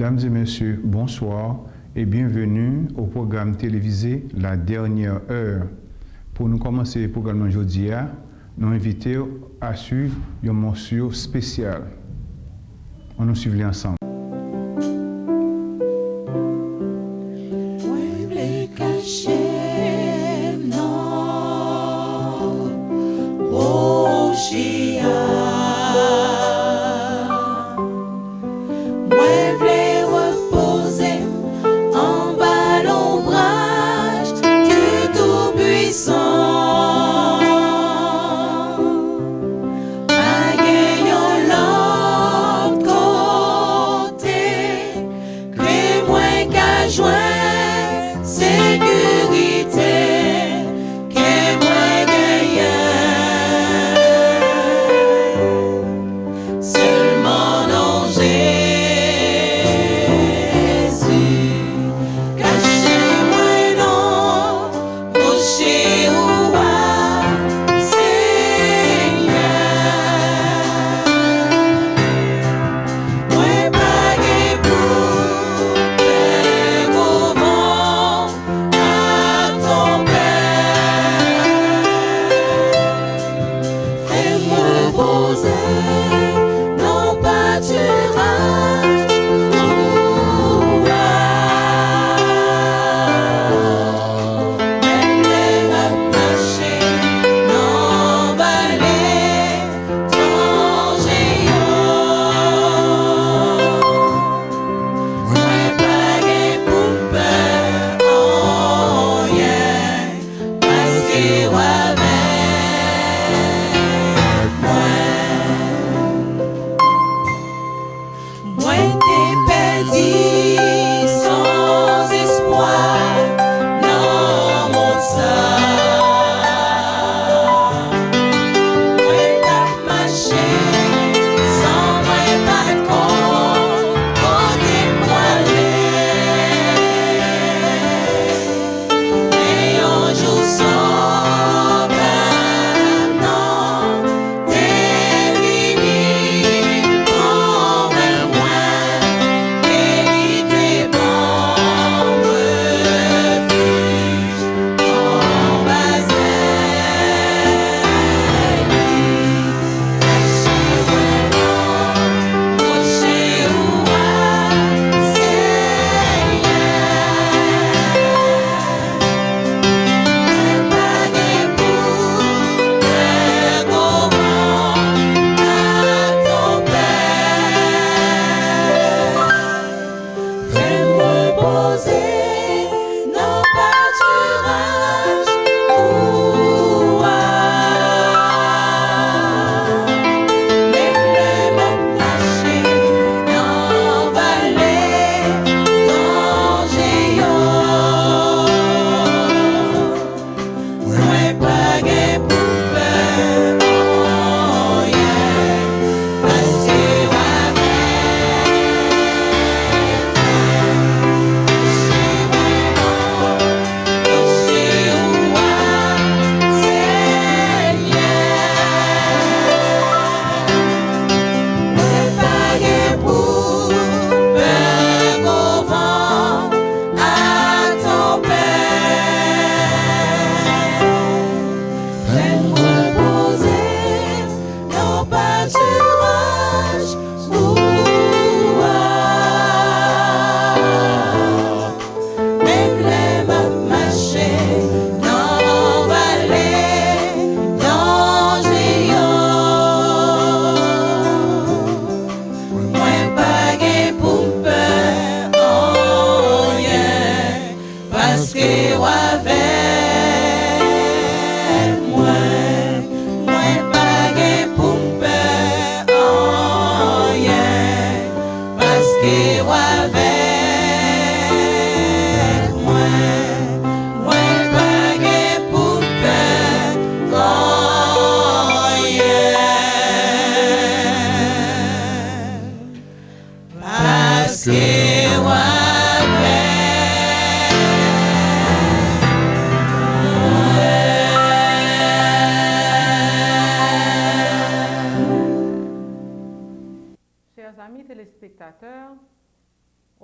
Mesdames et messieurs, bonsoir et bienvenue au programme télévisé La Dernière Heure. Pour nous commencer le programme aujourd'hui, nous invitons à suivre une mention spéciale. On nous suit ensemble.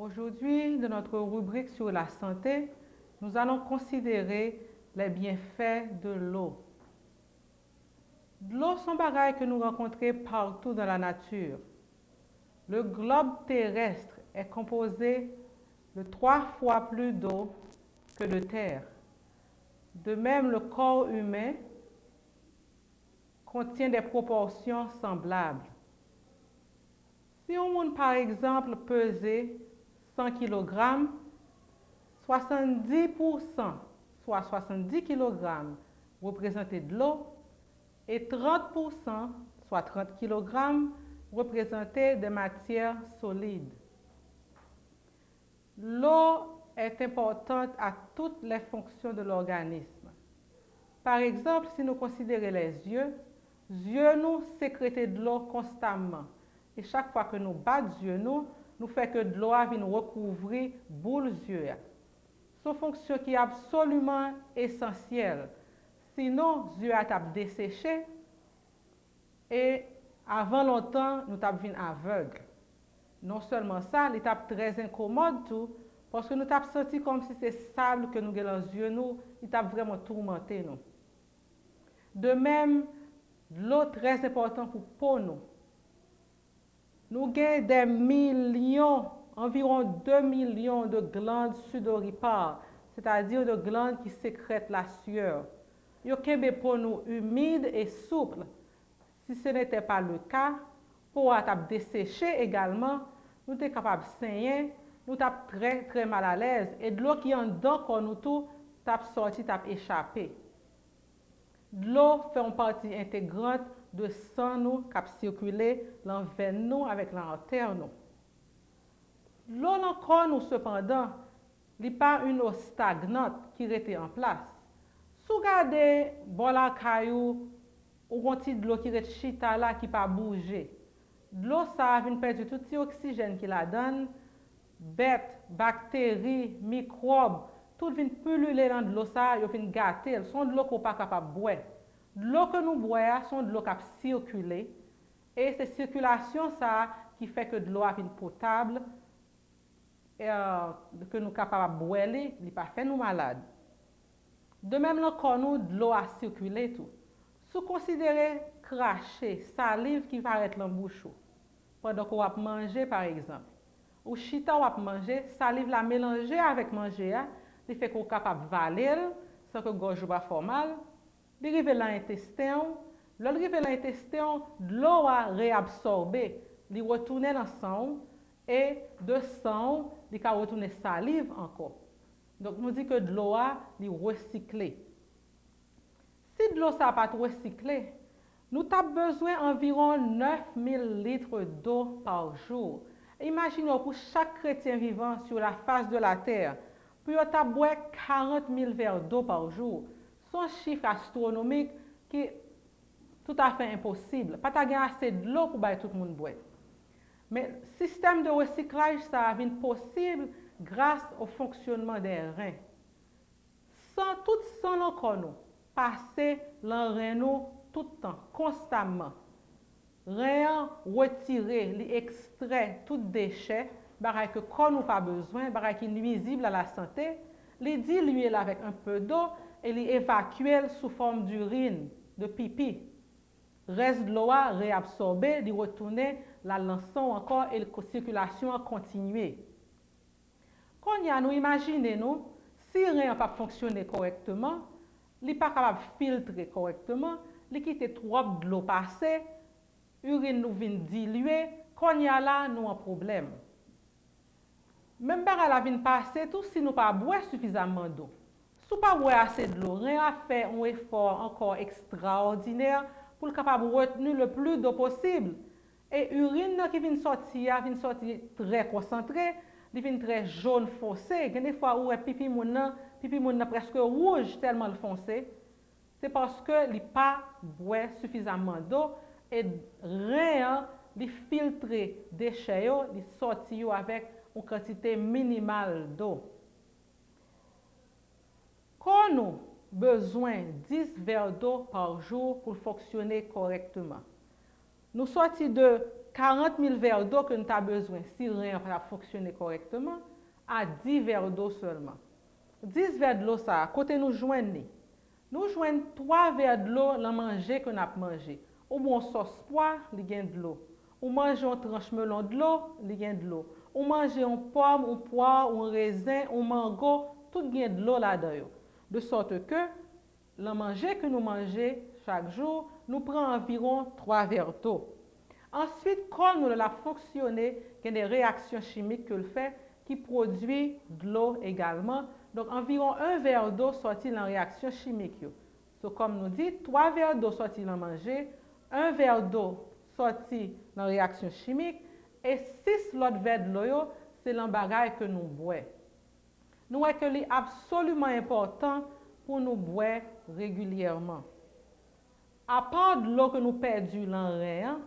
Aujourd'hui, dans notre rubrique sur la santé, nous allons considérer les bienfaits de l'eau. L'eau, c'est un bagage que nous rencontrons partout dans la nature. Le globe terrestre est composé de 3 fois plus d'eau que de terre. De même, le corps humain contient des proportions semblables. Si on monde, par exemple, pesait 100 kg, 70%, soit 70 kg, représentait de l'eau, et 30%, soit 30 kg, représentaient des matières solides. L'eau est importante à toutes les fonctions de l'organisme. Par exemple, si nous considérons les yeux nous sécrètent de l'eau constamment. Et chaque fois que nous battons les yeux, nous fait que de l'eau vient recouvrir boule yeux. C'est une fonction qui est absolument essentielle. Sinon, les yeux sont desséchés et avant longtemps, nous sommes aveugles. Non seulement ça, il est très incommode tout, parce que nous avons senti comme si c'est sable que nous avons dans les yeux, il a vraiment tourmenté nous. De même, l'eau est très importante pour peau nous. Nous avons des millions, environ 2 millions de glandes sudoripares, c'est-à-dire de glandes qui sécrètent la sueur. Ils ont peau nous humide et souple. Si ce n'était pas le cas, peau a desséché également, nous sommes capables de saigner, nous sommes très très mal à l'aise et de l'eau qui est en dedans quand nous tout tape sorti, tape échappé. L'eau fait une partie intégrante de sang nous qui circule dans veine nous avec l'artère nous. L'eau dans le corps nous cependant, n'est pas une eau stagnante qui reste en place. Si vous regardez bon la caillou ou un petit de l'eau qui reste chita là qui pas bouger. L'eau ça vient perdre tout petit oxygène qui la donne, bêtes, bactéries, microbes, tout vient pulluler dans de l'eau ça, yo vient gâter, sont de l'eau qu'on pas capable boire. L'eau que nous boire sont de l'eau qui circule et c'est circulation ça qui fait que de l'eau vient potable que nous capable boire, il pas fait nous malades. De même le corps nous de l'eau a circulé tout. Si vous considérez cracher, salive qui va être dans la bouche pendant qu'on va manger par exemple, ou chita ou va manger, salive la mélanger avec manger, il fait qu'on est capable de valer sans que gorge va faire mal, il arrive dans l'intestin, l'arrive dans l'intestin, l'eau a réabsorbé, il retourne dans le sang et de sang, il va retourner salive encore. Donc nous dit que de l'eau a recyclé. Si de l'eau n'a pas recyclé, nous avons besoin d'environ 9000 litres d'eau par jour. Imaginez pour chaque chrétien vivant sur la face de la terre, pour boire 40 000 verres d'eau par jour. C'est un chiffre astronomique qui est tout à fait impossible. Pas de assez de l'eau pour tout le monde boire. Mais le système de recyclage, ça est possible grâce au fonctionnement des reins. Sans tout sang dans le corps, passer dans les reins tout le temps, constamment. Reins retirer, extraire tout déchet, que le corps n'a pas besoin, qui est nuisible à la santé, les diluer avec un peu d'eau et les évacuer sous forme d'urine, de pipi. Reste de l'eau réabsorbé, de retourner la lançon encore et la circulation a continué. Quand nous imaginons, si rien n'a pas fonctionné correctement, il n'est pas capable de filtrer correctement, il quitte trop de l'eau passée, l'urine nous vient diluer, quand il y a là, nous avons un problème. Même si la vient passer, tout si nous pas boire suffisamment d'eau. Si nous pas boire assez de l'eau, rien à faire un effort encore extraordinaire pour être capable de retenir le plus d'eau possible. Et l'urine qui vient sortir très concentrée, il vient très jaune foncé. Il y a des fois où pipi moun presque rouge tellement le foncé. C'est parce que il pas boire suffisamment d'eau et rien il filtrer déchets il sortir avec une quantité minimale d'eau. Quand nous avons besoin de 10 verres d'eau par jour pour fonctionner correctement. Nous sortons de 40 000 verres d'eau que nous avons besoin si rien va fonctionner correctement, à 10 verres d'eau seulement. 10 verres de l'eau, ça, à côté nous joignons. Nous joignons 3 verres de l'eau dans manger que nous avons mangé. Ou bon sauce poire, il y a de l'eau. Ou manger un tranche melon de l'eau, il y a de l'eau. Ou manger une pomme, un poire, un raisin, un mango, tout il y a de l'eau là-dedans. De sorte que le manger que nous mangeons chaque jour, nous prend environ 3 verres d'eau. Ensuite, quand nous l'a fonctionné, il y a des réactions chimiques que le fait qui produit de l'eau également. Donc, environ 1 verre d'eau sorti dans la réaction chimique. So, comme nous dit, 3 verres d'eau sortis dans manger, 1 verre d'eau sorti dans la réaction chimique et 6 autres verres de l'eau, c'est l'embagage que nous boivons. Nous voyons que c'est absolument important pour nous boire régulièrement. À part de l'eau que nous perdons dans le rein,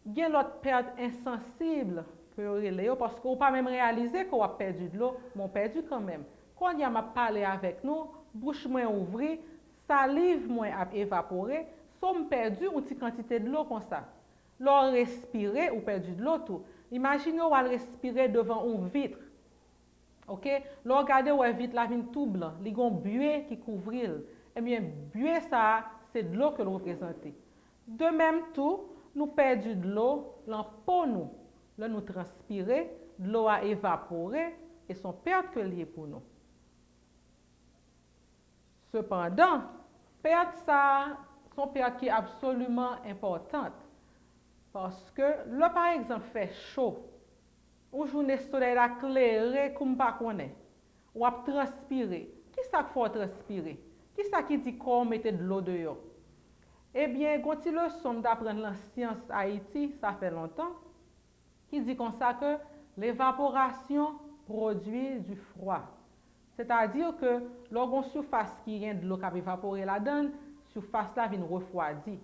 il y a l'autre perte insensible que vous avez parce que vous pas même réalisé qu'on a perdu de l'eau, mais on perdu quand même. Quand il y a parlé avec nous, bouche moins ouverte, salive moins évaporée, sommes perdu une petite quantité de l'eau comme ça. L'eau respirer ou perdu de l'eau tout. Imaginez on va respirer devant une vitre. OK? L'eau regardez où vitre la vitre tout blanc, il y a une buée qui couvre. Eh bien buée ça, c'est de l'eau que l'on représente. De même tout, nous perdons de l'eau dans peau nous. Là nous transpirer, de l'eau a évaporé et son perte que lié pour nous. Cependant, perte ça, son perte qui est absolument importante. Parce que là, par exemple, fait chaud, une journée soleil a clairé comme pas connaît, ou a transpiré. Qui ça qu'il faut transpirer? Qui ça qui dit qu'on mette de l'eau dehors? Eh bien, quand il leçon d'apprendre la science Haïti, ça fait longtemps, qui dit comme ça que l'évaporation produit du froid. C'est-à-dire que lorsqu'on surface qui vient de l'eau qui a évaporé là-dedans, surface là vient refroidir.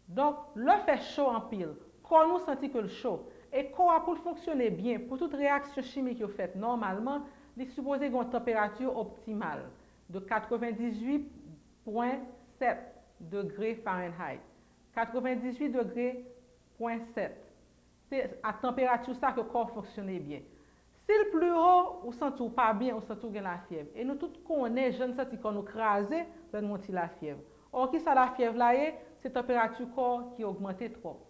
Donc, le fait chaud en pile, quand nous sentons que le chaud, et pour fonctionner bien, pour toute réaction chimique qui est faite normalement, il est supposé avoir une température optimale de 98,7 degrés Fahrenheit. 98 degrés, 0,7. C'est à température ça que le corps fonctionne bien. Si le plus haut, on sent tout pas bien, on sent tout la fièvre. Et nous tous connaissons, je ne sais quand nous crasons, nous monter la fièvre. Or, qui ça la fièvre là est, c'est la température corps qui augmente trop.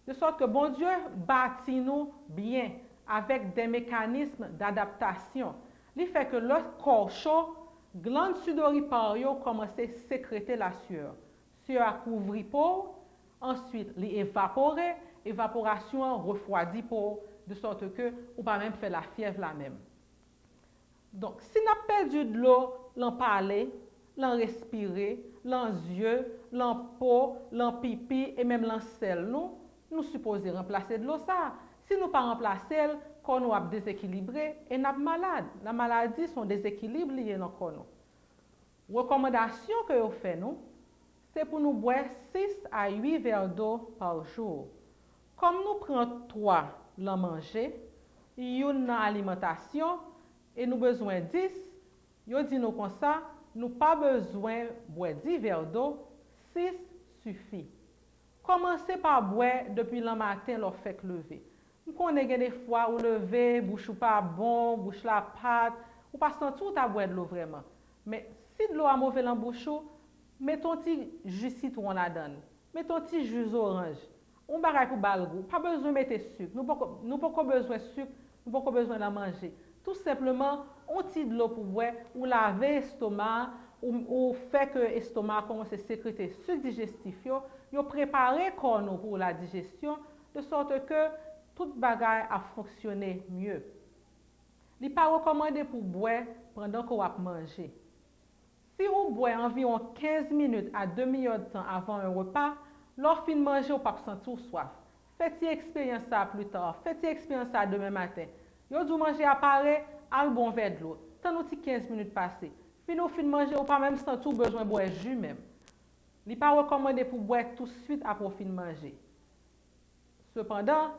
De sorte que bon Dieu bâtit nous bien avec des mécanismes d'adaptation. Il fait que le corps chaud, glande sudoripares commence à sécréter la sueur. Sueur a couvert peau, ensuite l'évaporer, évaporation refroidit peau, de sorte que ou pas même faire la fièvre la même. Donc, si on a perdu de l'eau, l'en parler, l'en respirer, l'en yeux, l'en peau, l'en pipi et même l'en sel, nous supposons remplacer de l'eau ça. Si nous ne pas remplacer, quand nous sommes déséquilibrés et nous sommes malades. La maladie sont déséquilibres liés dans le corps. Recommandation que vous faites, c'est pour nous boire 6 à 8 verres d'eau par jour. Comme nous prenons 3 dans manger, une dans l'alimentation et nous besoin 10, yo dit nous comme ça, nous pas besoin boire 10 verres d'eau, 6 suffit. Commencez par boire depuis le matin leur fait lever. Nous connaissons des fois où lever, bouche ou pas bon, bouche la pâte, ou pas sentir ou ta boire de l'eau vraiment. Mais si de l'eau a mauvais dans bouche, mettons petit jus citron là-dedans, mettons petit jus orange. On bagaille pour balgou, pas besoin de mettre sucre. Nous pas besoin de sucre, nous pas besoin de manger. Tout simplement, on tire de l'eau pour boire ou laver l'estomac ou fait que l'estomac commence à sécréter sucre digestif, yo préparer corps pour la digestion de sorte que toute bagaille a fonctionné mieux. Il n'est pas recommandé pour boire pendant qu'on va manger. Si vous boivez environ 15 minutes à demi-heure de temps avant un repas, lorsque vous manger, vous ne pas sentir soif. Faites expérience ça plus tard. Faites expérience ça demain matin. Vous dû manger à Paris, à bon verre de l'eau. Tant nous 15 minutes passées. Puis nous fin manger, ou pas même sentir besoin de boire jus même. Il n'est pas recommandé pour boire tout de suite après fin manger. Cependant,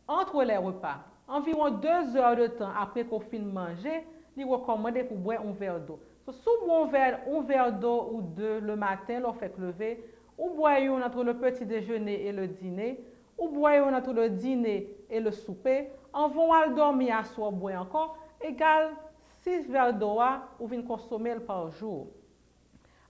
entre les repas, environ 2 heures de temps après qu'on fin manger, il est recommandé pour boire un verre d'eau. So, si vous boivez un verre d'eau ou deux le matin, l'on fait lever, ou boire entre le petit déjeuner et le dîner, ou boire dans tout le dîner et le souper, en vont à dormir à soi boire encore, égale 6 verres d'eau ou vient consommer par jour.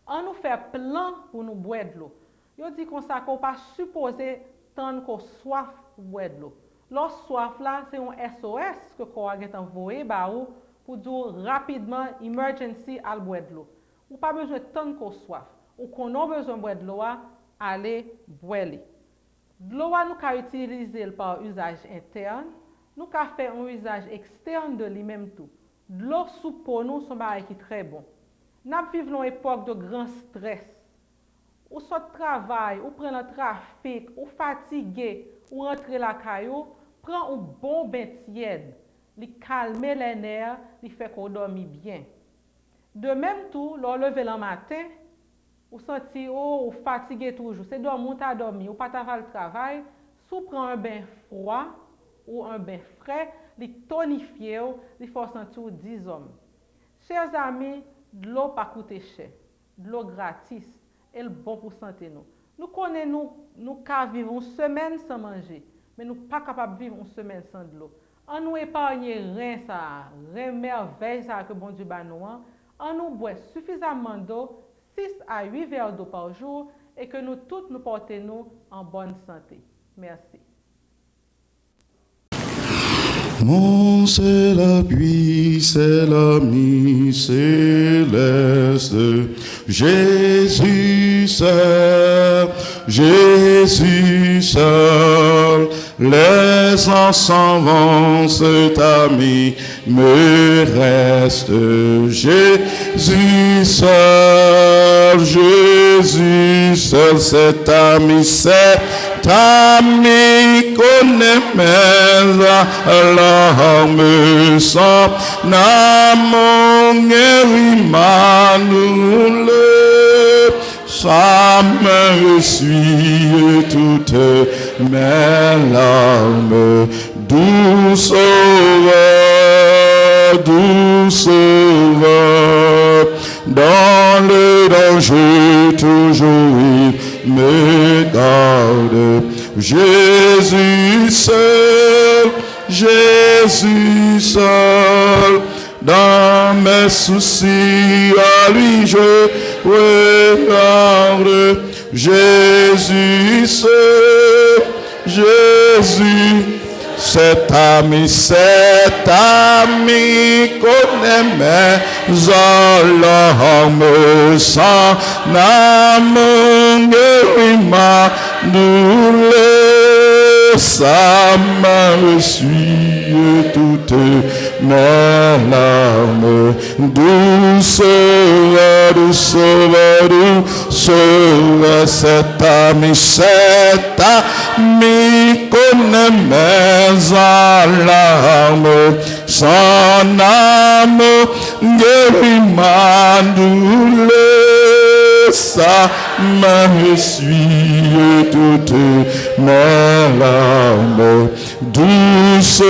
On nous fait plan pour nous boire de l'eau. Yo dit qu'on ça qu'on pas supposé tant qu'on soif pour boire de l'eau. Leur soif là, c'est un SOS que qu'on a envoyé ba ou pour dire rapidement emergency à boire de l'eau. Ou pas besoin tant qu'on soif. Ou qu'on a besoin de boire de l'eau, aller boire. De l'eau nous ka utiliser par usage interne, nous ka faire un usage externe de lui-même tout. De l'eau sous pour nous sont bagay qui très bon. Nous vivons une époque de grand stress. Ou sort travail, ou prend le trafic, ou fatigué, ou rentre la caillou, prend un bon bain tiède, li calme les nerfs, li fait qu'on dormi bien. De même tout, lors lever le matin, ou senti ou fatigué toujours, c'est dormir ou dormi, ou pas le travail, sous prend un bain froid ou un bain frais, li tonifié, li faut sentir 10 hommes. Chers amis, de l'eau pas coûte cher, de l'eau gratis, et le bon pour santé nous. Nous connaissons nous qu'à vivre une semaine sans manger, mais nous pas capable de vivre une semaine sans de l'eau. On nous épargne rien ça, rien merveille ça que bon Dieu ba nous. On nous boit suffisamment d'eau, 6 à 8 verres d'eau par jour, et que nous tous nous portons en bonne santé. Merci. Mon c'est l'appui, c'est l'ami céleste. Jésus seul, Jésus seul. Les enfants vont cet ami me reste. Jésus seul, Jésus seul, cet ami, cet ami connaît mes larmes, son amour Emmanuel. Ça me suit toutes mes larmes, doux sauveur, dans le danger toujours il me garde. Jésus seul, Jésus seul, dans mes soucis à lui je regarde. Jésus seul, Jésus, cet ami connaît mes alarmes, son amour Emmanuel. Ça me suit toutes mes larmes, douceur, cet ami connaît mes alarmes, son amour Emmanuel. Ça me suit toutes mes larmes, douceur,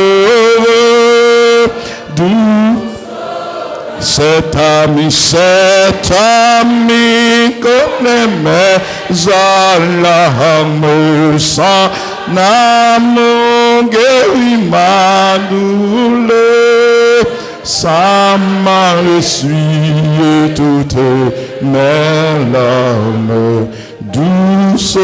cet ami connaît mes alarmes, son amour Emmanuel. Ça me suit toutes mes larmes, douceur.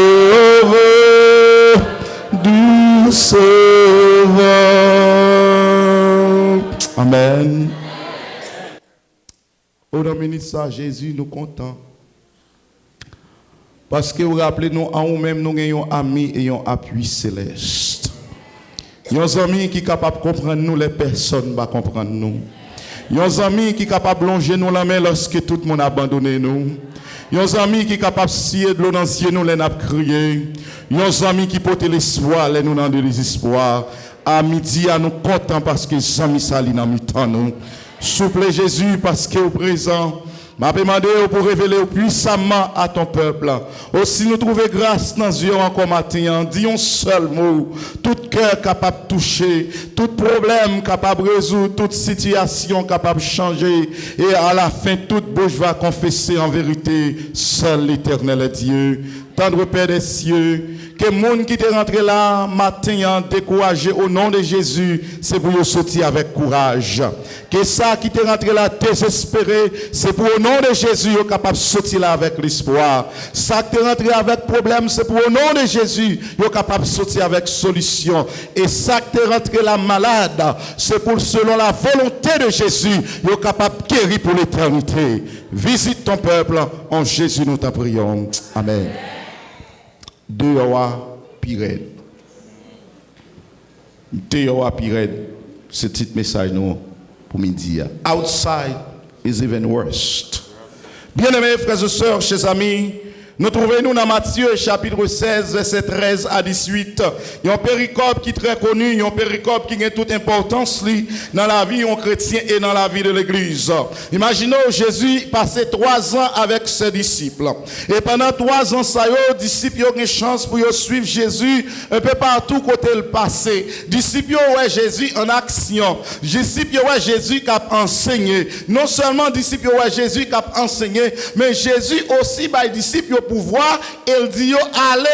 Amen. Au nom de ça, Jésus nous content. Parce que vous rappelez nous en nous-mêmes, nous avons un ami et un appui céleste. Nos amis qui sont capables de comprendre nous, les personnes ne comprendre nous. Nos amis qui sont capables de longer nous la main lorsque tout le monde a abandonné nous. Nos amis qui sont capables de scier de l'eau dans les nous les n'a crié. Nos amis qui portent l'espoir, les nous dans le désespoir. À midi, à nous content parce que les amis salient dans nous. Souple Jésus parce que au présent, m'a demandé pour révéler puissamment à ton peuple. Aussi nous trouver grâce dans yeux encore matin. Dis un seul mot. Tout cœur capable de toucher, tout problème capable de résoudre, toute situation capable de changer. Et à la fin, toute bouche va confesser en vérité, seul l'Éternel est Dieu. Tendre Père des cieux, que les gens qui sont rentrés là, matin, découragé au nom de Jésus, c'est pour sortir avec courage. Que ça qui est rentré là, désespéré, c'est pour au nom de Jésus, vous capable de sortir là avec l'espoir. Ça qui est rentré avec problème, c'est pour au nom de Jésus, vous capable de sortir avec solution. Et ça qui est rentré là malade, c'est pour selon la volonté de Jésus, vous capable de guérir pour l'éternité. Visite ton peuple, en Jésus nous t'en prions. Amen. Dehors, pire. Dehors, pire. Ce petit message nous pour midi. Outside is even worse. Bien-aimés frères et sœurs, chers amis, nous trouvons-nous dans Matthieu chapitre 16, verset 13 à 18. Il y a un péricope qui est très connu, il y a un péricope qui a toute importance dans la vie d'un chrétien et dans la vie de l'église. Imaginez Jésus passait 3 ans avec ses disciples. Et pendant 3 ans, les disciples ont une chance pour suivre Jésus un peu partout côté le passé. Disciples ont Jésus en action. Disciples ont Jésus qui a enseigné. Non seulement disciples ont Jésus qui a enseigné, mais Jésus aussi par les disciples pouvoir, il dit allez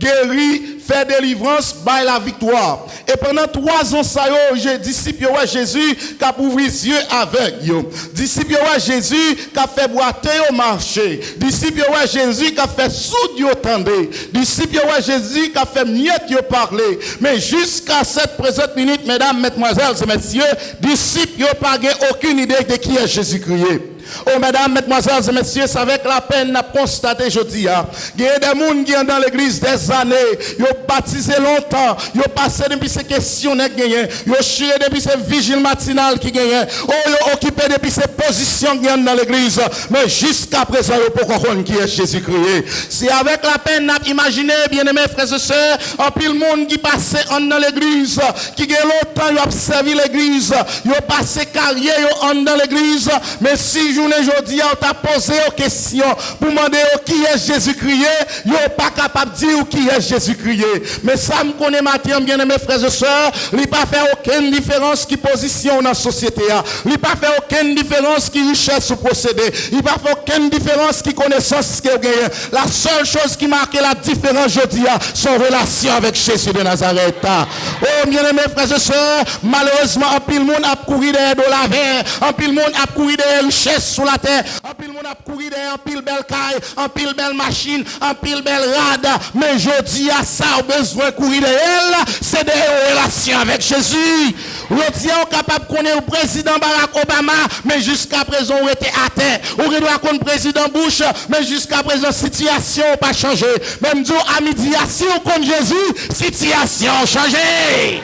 guérir, faire délivrance, by la victoire. Et pendant 3 ans, ça j'ai disciples ouais Jésus qui a ouvert les yeux avec yo. Disciples ouais Jésus qui a fait boiter au marché. Disciples ouais Jésus qui a fait sourd yo tendez. Disciples ouais Jésus qui a fait miette yo parler. Mais jusqu'à cette présente minute, mesdames, mesdemoiselles et messieurs, disciples n'ont pas aucune idée de qui est Jésus-Christ. Oh, mesdames, mesdemoiselles et messieurs, c'est avec la peine à constater, je dis, il y a des gens qui sont dans l'église des années, ils ont baptisé longtemps, ils ont passé depuis ces questionnaires qui gagnent, ils ont chié depuis ces vigiles matinales qui gagnent, oh, ils ont occupé depuis ces positions qui sont dans l'église, mais jusqu'à présent, ils n'ont pas compris qui est Jésus-Christ. C'est avec la peine à imaginer, bien-aimés frères et sœurs, en pile monde qui passait dans l'église, qui gagne longtemps, ils ont observé l'église, ils ont passé carrière dans l'église, mais si aujourd'hui, on t'a posé une question pour demander qui est Jésus-Christ. Vous n'êtes pas capable de dire qui est Jésus-Christ. Mais ça me connaît maintenant, bien aimés frères et sœurs. Il n'y a pas fait aucune différence qui position dans la société. Il n'y a pas fait aucune différence qui richesse ou procédé. Il n'y a pas fait aucune différence qui connaissance qui gagne. La seule chose qui marque la différence aujourd'hui, son relation avec Jésus de Nazareth. Oh, bien aimés frères et sœurs, malheureusement, un pile monde a couru derrière de la verre. Un pile monde a couru derrière richesse sur la terre, un pile monde a couru derrière, un pile belle caille, un pile belle machine, un pile belle rade, mais je dis à ça, on a besoin de courir derrière, c'est des relations avec Jésus. On est capable de connaître le président Barack Obama, mais jusqu'à présent, on était à terre. On doit connaître le président Bush, mais jusqu'à présent, la situation n'a pas changé. Même Dieu à midi, si on connaît Jésus, situation a changé.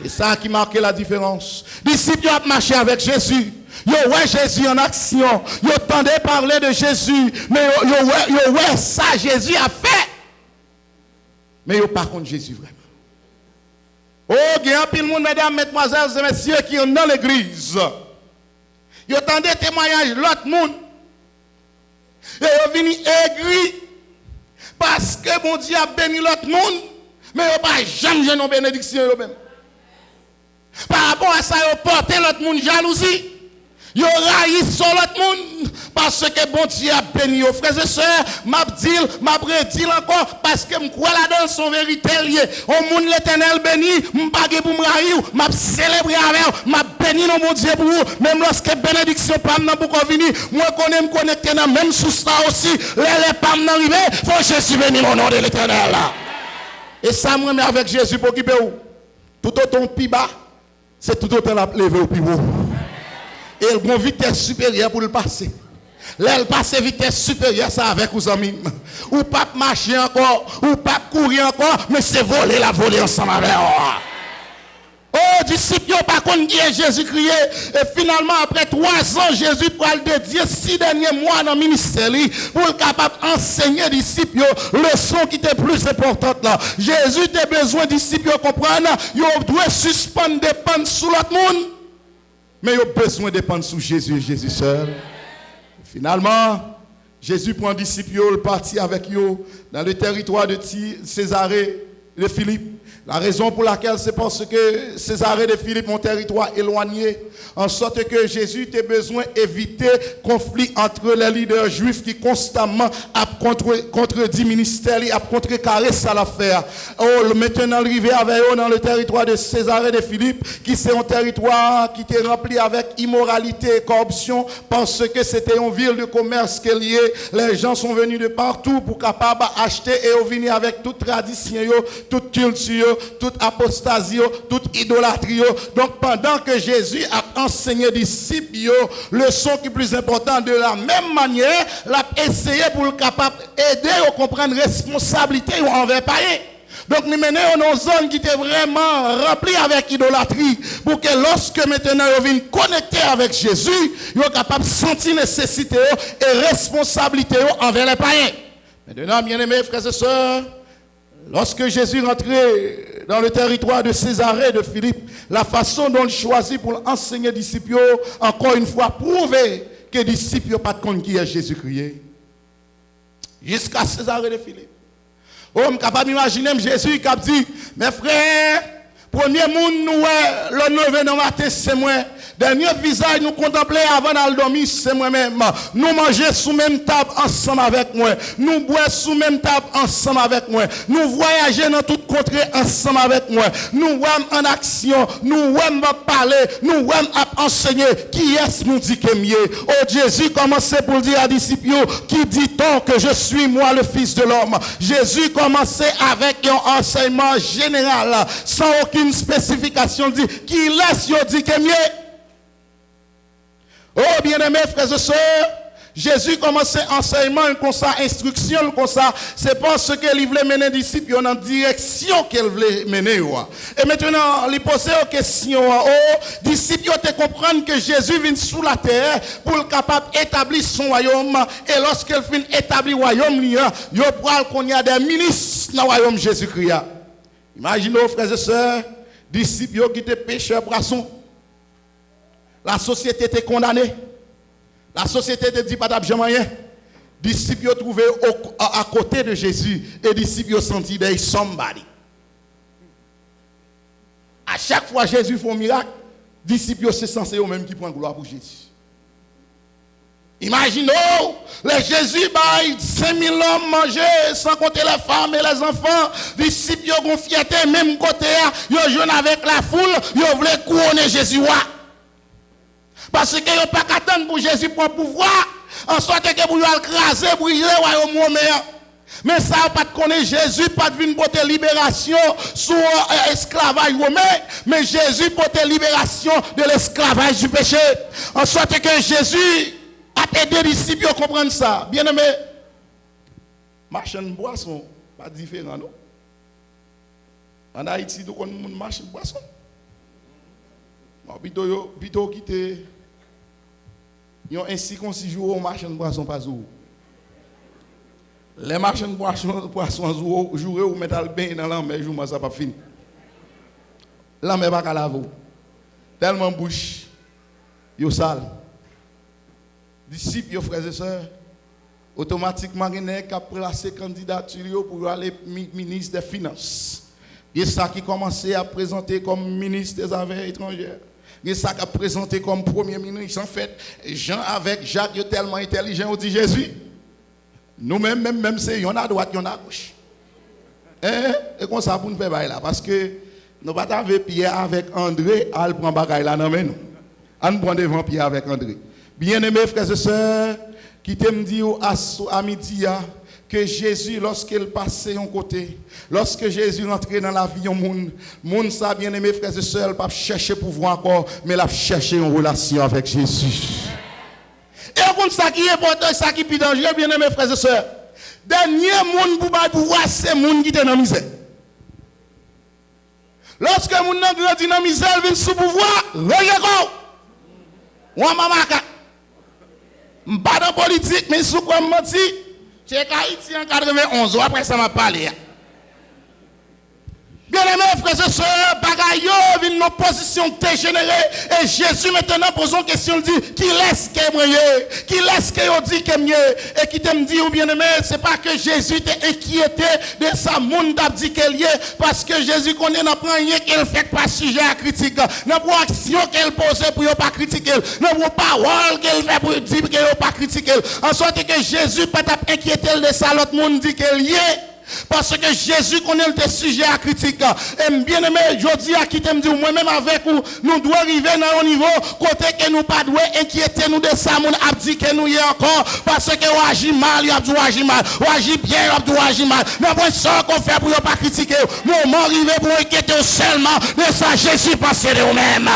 C'est ça qui marque la différence. Disciples ont marché avec Jésus. Yo ouais Jésus en action. Yo entendez parler de Jésus. Mais yo ouais ça Jésus a fait. Mais yo pas contre Jésus vraiment. Oh, il y a un pile monde, mesdames, mesdemoiselles et messieurs, qui sont dans l'église. Yo entendez témoignage l'autre monde. Et yo vini aigri. Parce que mon Dieu a béni l'autre monde. Mais yo pas jamais j'ai une bénédiction yo même. Par rapport à ça, yo porté l'autre monde jalousie. Yo raïs sur l'autre monde parce que bon Dieu a béni yo frères et sœurs, m'a prédit encore parce que me crois là-dedans son vérité lié. Au monde l'Éternel béni, m'pa pour me raïr, m'a célébrer avec, m'a béni non mon Dieu pour vous, même lorsque bénédiction pas nan pour venir, moi connais me connecter dans même sous ça aussi, les pas n'arriver, faut Jésus béni au nom de l'Éternel là. Et ça moi avec Jésus pour occuper où tout autant plus bas, c'est tout autant la lever au plus haut. Et il a une vitesse supérieure pour le passer. Là, il passe vitesse supérieure, ça avec vos amis. Ou pas marcher encore, ou pas courir encore, mais c'est voler ensemble avec vous. Oh, disciples, pas contre qui est Jésus-Christ. Et finalement, après 3 ans, Jésus pourra le dédier 6 derniers mois dans le ministère pour être capable d'enseigner aux disciples leçon qui était plus importante là. Jésus a besoin de disciples comprendre, ils doivent suspendre dépendre sur l'autre monde. Mais ils ont besoin de dépendre sur Jésus et Jésus seul. Finalement, Jésus prend disciples, il partit avec eux dans le territoire de Césarée de Philippe. La raison pour laquelle c'est parce que Césarée de Philippe, mon territoire éloigné, en sorte que Jésus a besoin d'éviter conflit entre les leaders juifs qui constamment a contredit ministère, a contrecarré ça l'affaire. Oh, maintenant arrivé avec eux dans le territoire de Césarée de Philippe, qui c'est un territoire qui était rempli avec immoralité et corruption, parce que c'était une ville de commerce qui est liée. Les gens sont venus de partout pour capable acheter et venir avec toute tradition, toute culture, toute apostasie, toute idolâtrie. Donc pendant que Jésus a enseigné aux disciples leçon qui est plus importante, de la même manière, l'a essayé pour le capable aider à comprendre responsabilité envers païens. Donc nous menons une zone qui était vraiment remplie avec idolâtrie, pour que lorsque maintenant ils viennent connecter avec Jésus, ils sont capables de sentir nécessité et responsabilité envers les païens. Maintenant, bien aimés frères et sœurs, lorsque Jésus rentrait dans le territoire de Césarée de Philippe, la façon dont il choisit pour enseigner les disciples, encore une fois, prouver que les disciples n'ont pas de compte qui est Jésus-Christ. Jusqu'à Césarée de Philippe. Oh, je suis capable d'imaginer Jésus qui a dit, mes frères, premier monde nous, le 9 dans matin, c'est moi. Dernier visage nous contempler avant d'aller dormir, c'est moi-même. Nous manger sous même table ensemble avec moi. Nous boire sous même table ensemble avec moi. Nous voyager dans toute contrée ensemble avec moi. Nous en action, nous parler, nous enseigner qui est-ce nous dit que mieux. Oh, Jésus commençait pour dire à disciples, qui dit-on que je suis moi le Fils de l'homme. Jésus commençait avec un enseignement général, sans aucune spécification, dit qui laisse dit que mieux. Oh, bien-aimés frères et sœurs, Jésus commençait enseignement comme ça, instruction comme ça. C'est parce qu'il voulait mener les disciples dans la direction qu'il voulait mener. Et maintenant, il pose une question aux disciples de comprendre que Jésus vient sous la terre pour être capable d'établir son royaume. Et lorsqu'il finit d'établir le royaume, il pourra qu'on y a des ministres dans le royaume Jésus-Christ. Imaginez, frères et sœurs, disciples qui étaient pécheurs poissons. La société était condamnée. La société était dit pas d'absolument rien. Disciples ont trouvé à côté de Jésus et disciples ont senti des somebody. À chaque fois Jésus fait un miracle, disciples c'est censé eux-mêmes qui prennent gloire pour Jésus. Imaginez, les Jésus baille 5000 hommes manger sans compter les femmes et les enfants. Disciples ont fierté même côté, ils jouent avec la foule, ils voulaient couronner Jésus. Parce que ils n'ont pas qu'à attendre pour Jésus pour le pouvoir, en sorte que pour lui écraser, briser le royaume romain. Mais ça n'a pas de connaître Jésus, pas de venir porter libération sur l'esclavage romain, mais Jésus porter libération de l'esclavage du péché. En sorte que Jésus a aidé les disciples à comprendre ça. Bien aimé, marchand de boisson, pas différent, non? En Haïti, tout le monde marche de boisson. Plutôt quitter. Ils ont ainsi qu'on s'y joue au marchand de poisson pas jour. Les marchands de poisson jouer ou mettre le bain dans l'âme, jour ça pas fini. L'âme pas qu'à laver. Tellement bouche, yo sale. Disciples, frères et sœurs, automatiquement ils ont placé candidature pour aller ministre des Finances. Et ça qui commençait à présenter comme ministre des Affaires étrangères. Et ça qui a présenté comme premier ministre. En fait, Jean avec Jacques, ils sont tellement intelligents, on dit Jésus. Nous-mêmes, même c'est il y en a à droite, il y en a à gauche. Et comme ça pour nous faire là. Parce que nous ne pouvons pas Pierre avec André, à le prendre bagaille là, non mais nous. On prend devant Pierre avec André. Bien-aimés frères et sœurs, qui t'aiment dire à midi, que Jésus, lorsqu'il passait en côté, lorsque Jésus rentrait dans la vie, monde ça, bien aimé frères et sœurs, il pas chercher pouvoir encore, mais il a cherché une relation avec Jésus. Et comme ça qui est important, ça qui est plus dangereux, bien aimé frères et sœurs, dernier monde pour pouvoir, c'est le monde qui est dans la misère. Lorsque le monde grandit dans la misère, il vient sous pouvoir, regarde, ou en mamaka. Je ne suis pas dans la politique, mais sous quoi je dis, c'est Haïti en 91, après ça m'a parlé. Bien-aimés frères et sœurs, bagaille vient dans position dégénérée et Jésus maintenant pose une question, dit qui laisse que moi, qui laisse que yo dit que mieux et qui te me dit ou bien-aimé, c'est pas que Jésus était inquiété de sa monde t'a dit qu'elle y est parce que Jésus connaît n'a pas rien qu'elle fait pas sujet à critique, n'a pas action qu'elle pose pour pas critiquer, n'a pas parole qu'elle fait pour dire qu'elle pas critiquer. En sorte que Jésus pas inquiété de ça l'autre monde dit qu'elle y est. Parce que Jésus connaît le sujet à critique. Et bien aimé, je dis à qui t'aime dire, moi-même avec vous, nous devons arriver dans un niveau, côté que nous pas devons inquiéter nous de ça, nous a dit que nous y encore, parce que on agit mal, il a dû agir mal, on agit bien, il a dû agir mal. Mais bon, ça qu'on fait pour ne pas critiquer, moment arrivé pour inquiéter seulement de ça, Jésus pense de vous-même.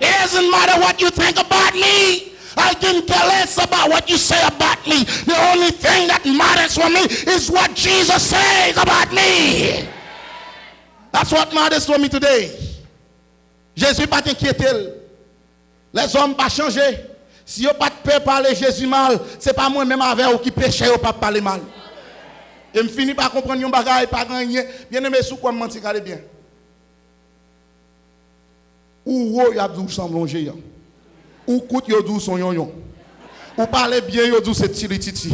It doesn't matter what you think about me. I can care less about what you say about me. The only thing that matters for me is what Jesus says about me. That's what matters for me today. Jésus pas t'inquiéter. Les hommes pas changer. Si vous pas de peur parler Jésus mal, c'est pas moi-même avec vous qui péché ou pas parler mal. Et me finis par comprendre un bagage pas gagner. Bien aimé sous quoi mentir regardez bien. Ou y a dou semblon géant. Ou coûte yo dou son yon. Ou parler bien yo dou c'est titi.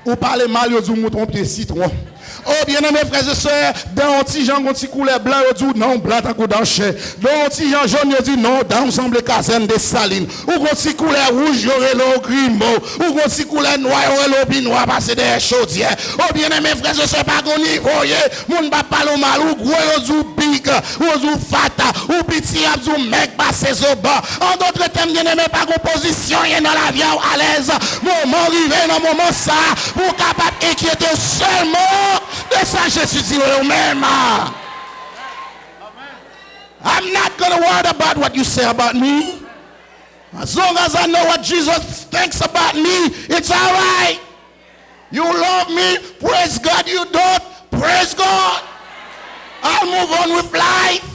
Ou parler mal yo dou mouton pied citron. Oh bien aimés frères et sœurs, dans un petit Jean gonti couleur blanc yo dou non blanc tant que dans chair. Dans un petit Jean jaune yo dit non dans semble caserne de saline. Ou gonti couleur rouge yo relo grimo. Ou gonti couleur noir yo relo binois passer des chaudières. Oh bien aimés frères et sœurs pas gon niveau moun pas parler mal ou gros yo dou big, ou dou fata, ou petit a dou mec passer zo bas. En d'autres termes bien aimés pas gon position dans la vie à l'aise. Moment arrivé dans moment ça pour capable inquiéter seulement de ça Jésus dit vous-même. I'm not going to worry about what you say about me. As long as I know what Jesus thinks about me, it's all right. You love me, praise God. You don't, praise God. I'll move on with life.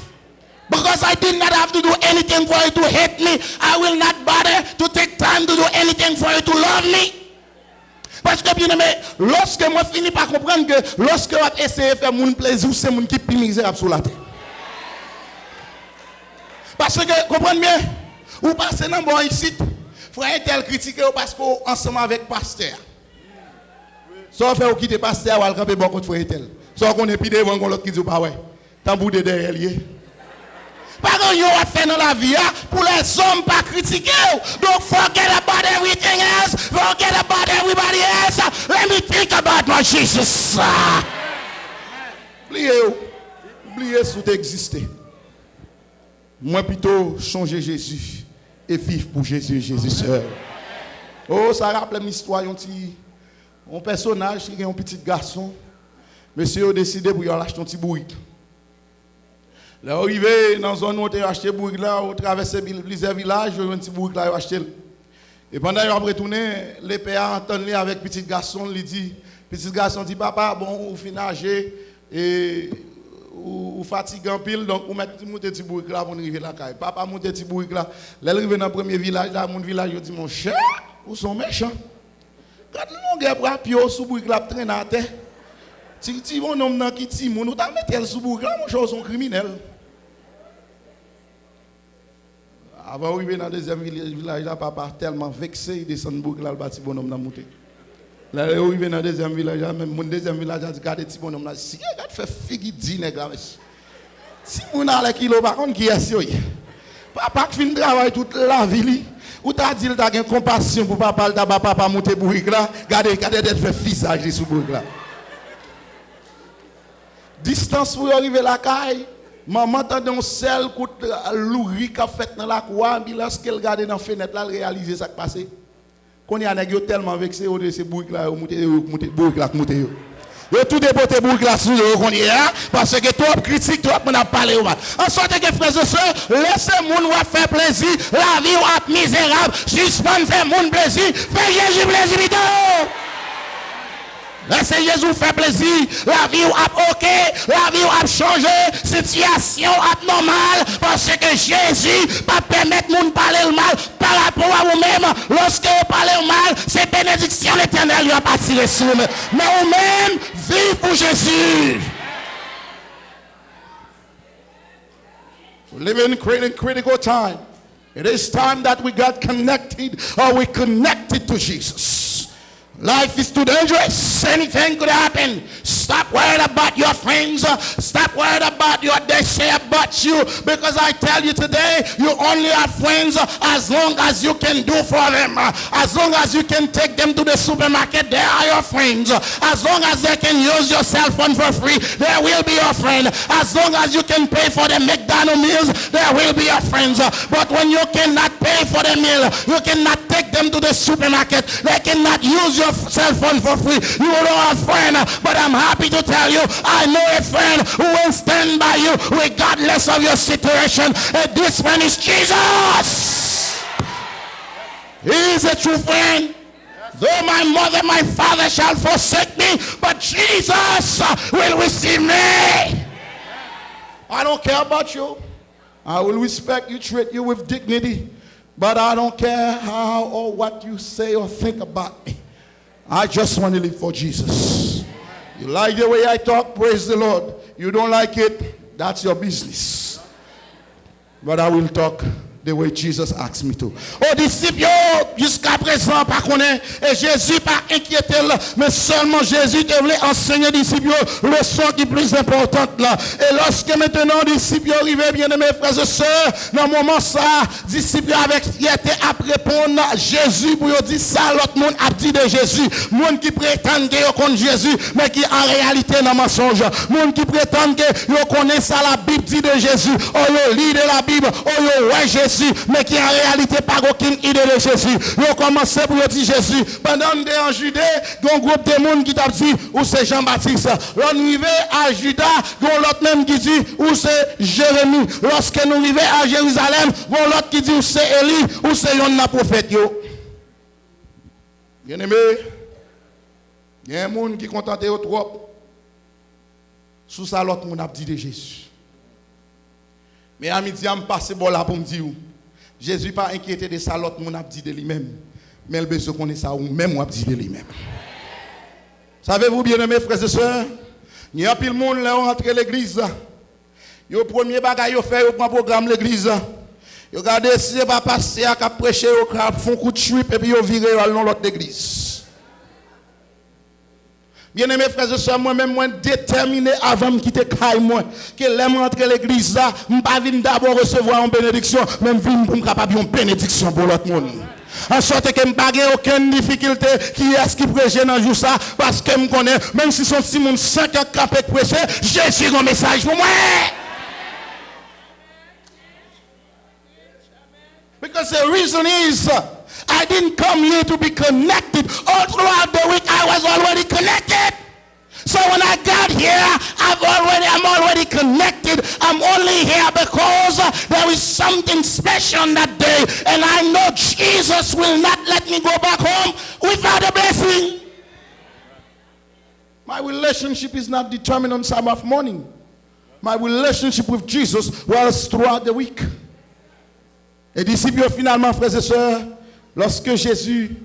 Because I did not have to do anything for you to hate me. I will not bother to take time to do anything for you to love me. Parce que bien aimé, lorsque moi finis par comprendre que lorsque on essaie de faire mon plaisir, c'est mon qui plus misérable sur la terre. Parce que, comprenez bien, ou passez dans bon ici, frère tel critiquer parce qu'on ensemble avec pasteur. Soit fait ou quitter pasteur ou al camper bon contre frère tel. Soit qu'on est pidé devant l'autre qui dit pas ouais. Tant bout de derrière lié. Pas qu'on a fait dans la vie pour les hommes pas critiquer. Donc forget about everything else. Forget about everybody else. Let me think about my Jesus. Oubliez sous d'exister. Moi plutôt changer Jésus et vivre pour Jésus, Jésus seul. Oh, ça rappelle une histoire, un personnage qui est un petit garçon. Monsieur a décidé pour lui acheter un petit bourrique. Là, arrivé dans une zone où on a acheté bourrique là, on traversé plusieurs villages, on a un petit bourrique là, on a acheté. Et pendant qu'il a retourné, les pères entendent avec petit garçon, il dit, petit garçon dit, papa, bon, on finit nager et ou fatigué en pile, donc on met monter petit bourrique là pour arriver là. Papa monte petit bourrique là, là il arrive dans le premier village, là, mon village, il dit, mon cher, vous sont méchants. Quand on a un pio sous bourrique là, traîne à terre. Si mon homme qui dit, mon t'a mis sous bourrique là, mon cher, sont criminels. Avant d'arriver dans le deuxième village, là, papa tellement vexé, il descend de bourrique là, le bâti bonhomme dans monter. Là, arrivé dans le deuxième village, même mon deuxième village, a dit, regardez petit bonhomme là, si regarde fait figue dîner là, si mon a les kilos par contre qui est sûr. Papa qui fait travail toute la vie, ou t'as dit t'as une compassion pour papa, papa monter bourrique là, regardez d'être fait visage sous bourrique là. Distance pour arriver la caille. Maman tendait un seul coup de lourri qu'a fait dans la cour, puis lorsqu'elle regarde dans la fenêtre, là, elle réalise ce qui passé. Quand il y a un tellement vexé, on ces bourriques là, monter bourrique là, monter yo. Yo tout dépoté bourrique là sous yo qu'on y est, parce que toi critique, toi on a parlé au mal. En sorte que frères et sœurs, laissez moun faire plaisir, la vie ou misérable, suspend faire moun plaisir, fais Jésus plaisir vite. Laissez Jésus faire plaisir, la vie a ok, la vie a changé, situation abnormale, parce que Jésus va permettre de parler le mal par rapport à vous-même. Lorsque vous parlez le mal, c'est bénédiction l'éternel qui va pas tirer sur vous. Mais vous-même, vivez pour Jésus. We live in critical time. It is time that we got connected, or we connected to Jesus. Life is too dangerous. Anything could happen. Stop worrying about your friends. Stop worrying about what they say about you. Because I tell you today, you only have friends as long as you can do for them. As long as you can take them to the supermarket, they are your friends. As long as they can use your cell phone for free, they will be your friend. As long as you can pay for the McDonald's meals, they will be your friends. But when you cannot pay for the meal, you cannot take them to the supermarket, they cannot use your cell phone for free, you don't have a friend. But I'm happy to tell you, I know a friend who will stand by you regardless of your situation, and this friend is Jesus. He is a true friend. Though my mother, my father shall forsake me, but Jesus will receive me. I don't care about you. I will respect you, treat you with dignity, but I don't care how or what you say or think about me. I just want to live for Jesus. You like the way I talk? Praise the Lord. You don't like it? That's your business. But I will talk the way Jesus asked me to. Aux disciples, jusqu'à présent, pas connaît, et Jésus pas inquiété, mais seulement Jésus devait enseigner aux disciples leçon qui est plus importante là. Et lorsque maintenant disciples arrivent, bien aimés frères et sœurs, dans le moment ça, disciples avec fierté à répondre Jésus pour dire ça, l'autre monde a dit de Jésus. Monde qui prétend que contre Jésus, mais qui en réalité dans mensonge. Monde qui prétend que yo connaît ça la Bible dit de Jésus, ou yo lit de la Bible, ou yo ouais Jésus, mais qui en réalité pas aucune idée de Jésus. Ils ont commencé pour dire Jésus. Pendant qu'on est en Judée, il y a un groupe de monde qui t'a dit où c'est Jean-Baptiste. Lorsque nous arrivons à Juda, il y a l'autre même qui dit où c'est Jérémie. Lorsque nous arrivons à Jérusalem, il y a l'autre qui dit où c'est Élie, où c'est un prophète. Bien aimé, il y a un monde qui contenté trop. Sous ça, l'autre monde a dit de Jésus. Mais à midi, je me passe bon là pour me dire, Jésus pas inquiété de ça, l'autre monde a dit de lui-même. Mais le besoin qu'on est ça, ou même on a dit de lui-même. Savez-vous, bien-aimés frères et sœurs, il y a pile de monde là, on entre l'église. Le premier bagage, il fait, il prend programme l'église. Il regarde si c'est pas passer à prêcher, il font un coup de chouip et puis il vire dans l'autre église. Bien-aimés frères et sœurs, moi-même, moi déterminé avant de quitter Caille, moi, que l'aime rentrer l'église là, je ne vais pas venir d'abord recevoir une bénédiction, même venir pour me capable une bénédiction pour l'autre monde. En sorte que je n'ai pas aucune difficulté qui est-ce qui prêche dans le jour ça, parce que je connais, même si son petit monde 5 ans capé de prêcher, Jésus a un message pour moi. Because the reason is, I didn't come here to be connected. All throughout the week, I was already connected. So when I got here, I'm already connected. I'm only here because there is something special on that day. And I know Jesus will not let me go back home without a blessing. My relationship is not determined on Sabbath morning. My relationship with Jesus was throughout the week. Et disciples finalement, frères et sœurs, lorsque Jésus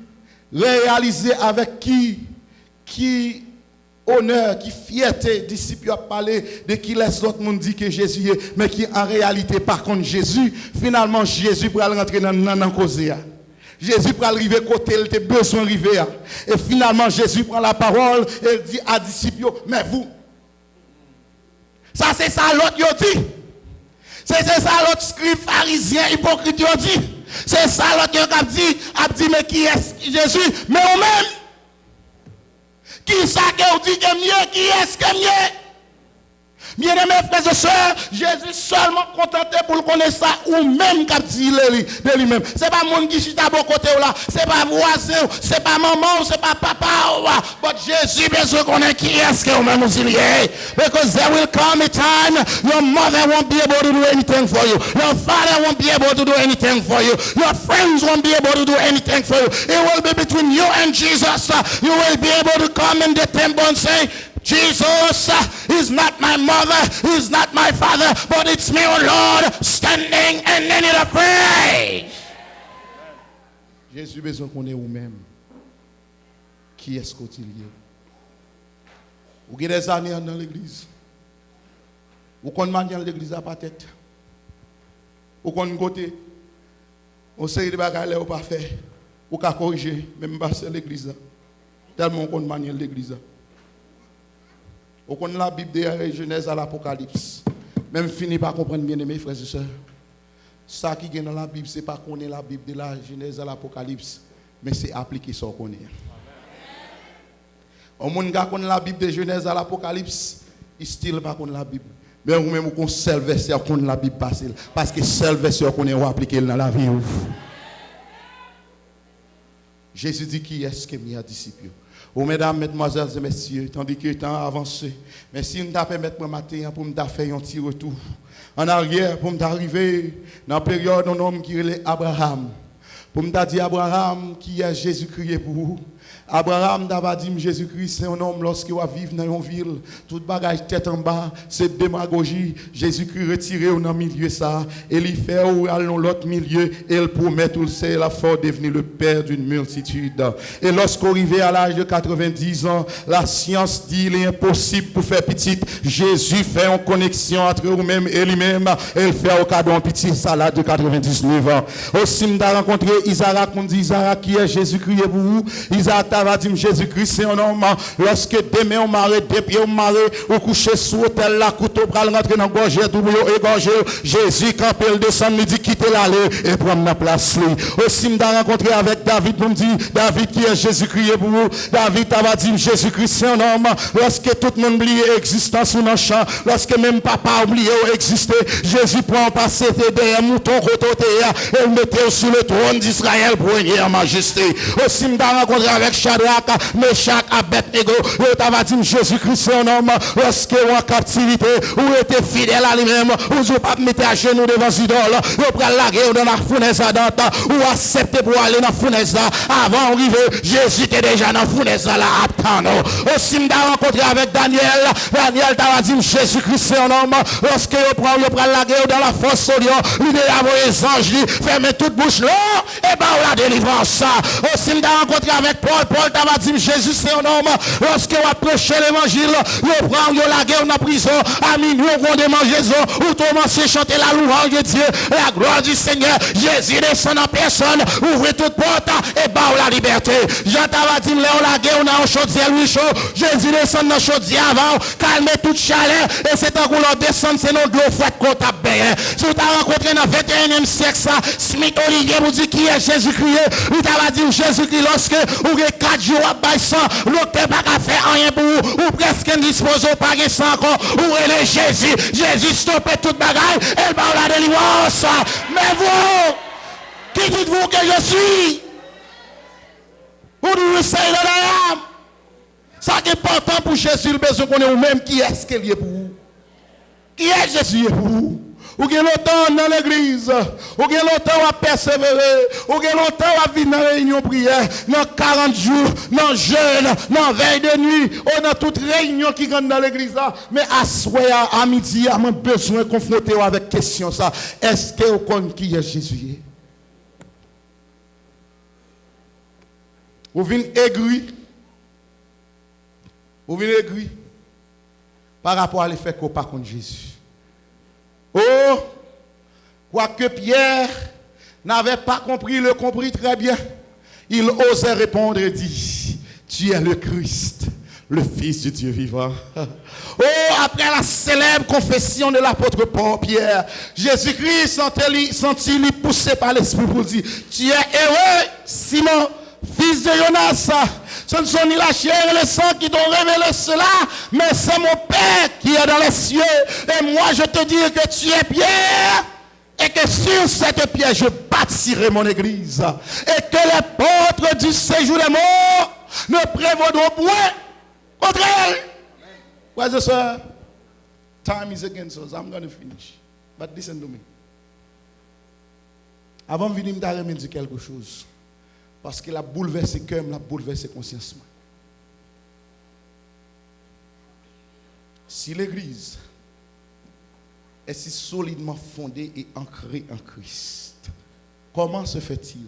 réalisait avec qui honneur, qui fierté, disciples a parlé de qui laisse l'autre monde dit que Jésus est, mais qui en réalité par contre Jésus, finalement Jésus pour rentrer dans la cause. Jésus pour arriver côté, il a besoin d'arriver. Et finalement Jésus prend la parole et dit à disciples, mais vous, ça c'est ça l'autre dit. C'est ça l'autre scribe pharisien hypocrite dit. C'est ça l'autre a dit mais qui est Jésus? Mais au même, qui ça que dit que mieux, qui est-ce que mieux? Bien-aimés frères et sœurs, Jésus seulement contenté pour le connaître ça ou même qu'a dit de lui-même. C'est pas monde qui chita bon côté là, c'est pas voisin, c'est pas maman, c'est pas papa. But Jésus besoin connaître qui est-ce que même aussi lié. Because there will come a time your mother won't be able to do anything for you. Your father won't be able to do anything for you. Your friends won't be able to do anything for you. It will be between you and Jesus. You will be able to come in the temple and say, Jesus is not my mother, he's not my father, but it's me, oh Lord, standing and in need of praise. Jésus besoin qu'on ait vous-même. Qui est-ce que tu es? Vous avez des années dans l'église. Vous connaissez l'église à pas tête. Ou qu'on côté, on sait de bagages ou pas fait, ou qu'à corriger, même pas c'est l'église là. Tellement qu'on manie l'église là. Ou qu'on la Bible de Genèse à l'Apocalypse. Même fini par comprendre bien mes frères et sœurs. Ça qui est dans la Bible, c'est pas qu'on est la Bible de la Genèse à l'Apocalypse, mais c'est appliquer ça qu'on est. Au monde qui connaît la Bible de Genèse à l'Apocalypse, il style pas connaît la Bible. Mais vous même qu'on seul verset qu'on la Bible passe parce que seul verset qu'on est appliqué dans la vie. Jésus dit qui est-ce que mes disciples? Oh mesdames, mesdemoiselles et messieurs, tandis que le temps a avancé, mais si nous permettre moi matin pour me faire un petit retour en arrière pour m'arriver dans la période d'un homme qui est Abraham. Pour me dire Abraham qui est Jésus-Christ pour vous. Abraham d'abord dit Jésus-Christ c'est un homme lorsqu'il va vivre dans une ville, tout bagage tête en bas, c'est démagogie. Jésus-Christ retiré dans le milieu ça, et il fait ou dans l'autre milieu, et il promet tout le c'est la fort devenir le père d'une multitude. Et lorsqu'on arrive à l'âge de 90 ans, la science dit il est impossible pour faire petit. Jésus fait une connexion entre vous-même et lui-même, et il fait au cadeau un petit salade de 99 ans. Aussi m'a rencontré Isaac, on dit Isaac qui est Jésus-Christ pour vous. Isaac va dire Jésus-Christ c'est un homme. Lorsque demain on marre, deux pieds on marre, on couche sous hôtel là, couteau pral rentrer dans gorge double égorgé. Jésus quand il descend, il dit quitter l'allée et prendre la place lui. Aussi m'a rencontré avec David, on dit David qui est Jésus-Christ pour vous. David va dire Jésus-Christ c'est un homme. Lorsque tout le monde oublie existence ou dans champ, lorsque même papa oublie exister, Jésus prend passer derrière mouton côté et le mettait sur le trône d'Israël pour régner en majesté. Aussi m'a rencontré avec Shadrach, Meshach, Abednego, et t'avais dit Jésus-Christ c'est un homme, lorsque ou en captivité, ou était fidèle à lui-même, ou pas mettre à genoux devant les idoles, ou prendre la guerre dans la fournaise ardente, ou accepter pour aller dans la fournaise là, avant d'arriver, Jésus était déjà dans la fournaise là, attends. Aussi m'a rencontré avec Daniel, Daniel t'avait dit Jésus-Christ c'est un homme, lorsque il prend la guerre dans la fosse au lion, il est envoyé les anges, fermer toute bouche là, et ben on la délivrance. Aussi m'a rencontré avec Paul t'avait dit Jésus c'est un homme. Lorsque vous approchez l'évangile, vous prenez la guerre dans la prison, à minuit vous demandez Jésus, vous commencez à chanter la louange de Dieu, la gloire du Seigneur. Jésus descend en personne, ouvrez toute porte et bat la liberté. Jean t'avais dit la guerre dans un chaudière lui chaud. Jésus descend dans le chaudière avant, calmez toute chaleur et c'est un couleur descend, c'est non de l'eau fouette qu'on t'a bien. Si vous t'avez rencontré dans le 21e siècle, ça, Smith Olivier vous dit qui est Jésus-Christ. Vous t'avez dit Jésus-Christ lorsque vous avez 4 jours à bailler sans, l'autre pas qu'à faire rien pour vous, ou presque indisposé, pas de sang encore, ou elle est Jésus. Jésus stoppe toute bagaille, elle va la délivrance. Mais vous, qui dites-vous que je suis? Vous nous savez dans l'âme. Ça qui est important pour Jésus, le besoin qu'on ait vous-même, qui est-ce qu'il est pour vous? Qui est Jésus pour vous? Ou bien longtemps dans l'église, ou bien longtemps à persévérer, ou bien longtemps à vivre dans la réunion prière, dans 40 jours, dans jeûne, dans veille de nuit, ou dans toute réunion qui rentre dans l'église là. Mais à soir, à midi, à mon besoin de confronter avec question ça. Est-ce que vous connaissez qui est Jésus? Vous venez aigri. Vous venez aigri par rapport à l'effet qu'on pas contre Jésus. Oh, quoique Pierre n'avait pas compris, il le comprit très bien. Il osait répondre et dit, tu es le Christ, le Fils du Dieu vivant. Oh, après la célèbre confession de l'apôtre Paul Pierre, Jésus-Christ sentit-il poussé par l'Esprit pour dire, tu es heureux, Simon, fils de Jonas. Ce ne sont ni la chair et le sang qui t'ont révélé cela, mais c'est mon Père qui est dans les cieux. Et moi, je te dis que tu es Pierre, et que sur cette pierre, je bâtirai mon église. Et que les portes du séjour des morts ne prévaudront point contre elle. Brothers and sisters, time is against us. I'm going to finish. But listen to me. Avant de venir, je vais dire quelque chose. Parce qu'il a bouleversé le cœur, il a bouleversé la conscience. Si l'église est si solidement fondée et ancrée en Christ, comment se fait-il?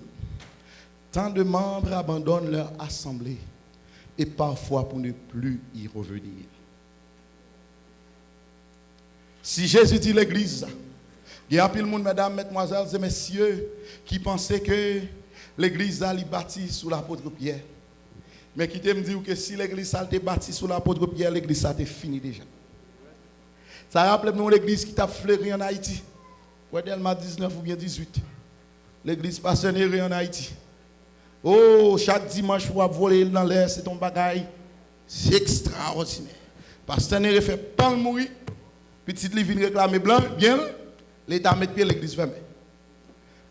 Tant de membres abandonnent leur assemblée et parfois pour ne plus y revenir. Si Jésus dit l'église, Il y a pile monde, mesdames, mesdemoiselles et messieurs, qui pensaient que l'église a été bâtie sous l'apôtre Pierre. Mais qui me dit que si l'église a été bâtie sous l'apôtre Pierre, l'église a été finie déjà. Ça rappelle nous l'église qui t'a fleuri en Haïti. Pour Delma 19 ou bien 18. L'église passionnerie en Haïti. Oh, chaque dimanche, pour voler dans l'air, c'est ton bagaille. C'est extraordinaire. Pasteur Néré fait pas le mourir. Petite livre vient réclamer blanc, bien. L'État met pied l'église fermée.